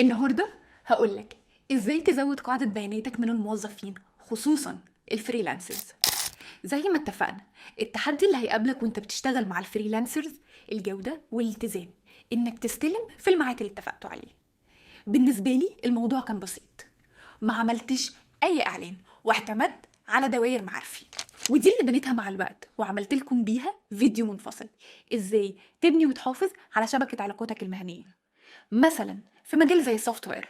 النهارده هقولك ازاي تزود قاعدة بياناتك من الموظفين، خصوصا الفريلانسرز. زي ما اتفقنا، التحدي اللي هيقابلك وانت بتشتغل مع الفريلانسرز الجودة والالتزام، انك تستلم في الميعاد اللي اتفقتوا عليه. بالنسبة لي الموضوع كان بسيط، ما عملتش اي اعلان واعتمدت على دوائر معارفي، ودي اللي بنيتها مع الوقت وعملت لكم بيها فيديو منفصل ازاي تبني وتحافظ على شبكة علاقاتك المهنية. مثلا في مجال زي السوفت وير،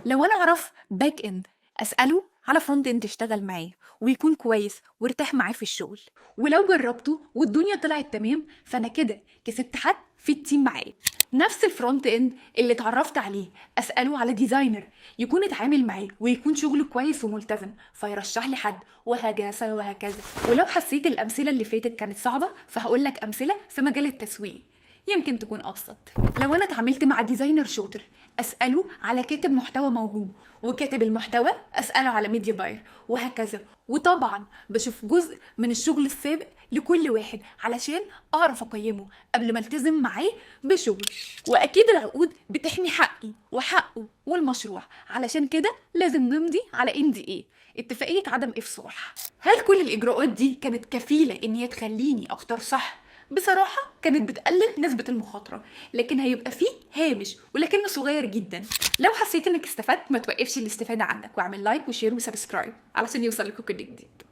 لو انا اعرف باك اند اساله على فرونت اند اشتغل معاه ويكون كويس وارتاح معاه في الشغل، ولو جربته والدنيا طلعت تمام فانا كده كسبت حد في التيم معايا. نفس الفرونت اند اللي اتعرفت عليه اساله على ديزاينر يكون اتعامل معاه ويكون شغله كويس وملتزم فيرشح لي حد، وهكذا وهكذا. ولو حسيت الامثله اللي فاتت كانت صعبه فهقول لك امثله في مجال التسويق يمكن تكون ابسط. لو انا اتعاملت مع ديزاينر شاطر اساله على كاتب محتوى موهوب، وكاتب المحتوى اساله على ميديا باير، وهكذا. وطبعا بشوف جزء من الشغل السابق لكل واحد علشان اعرف اقيمه قبل ما التزم معاه بشغل. واكيد العقود بتحمي حقي وحقه والمشروع، علشان كده لازم نمضي على NDA، اتفاقية عدم افصاح. هل كل الاجراءات دي كانت كفيلة ان هي تخليني اختار صح؟ بصراحة كانت بتقلل نسبة المخاطرة، لكن هيبقى فيه هامش ولكنه صغير جدا. لو حسيت انك استفدت ما توقفش الاستفادة عندك، واعمل لايك وشير وسبسكرايب علشان يوصل لكم كل جديد.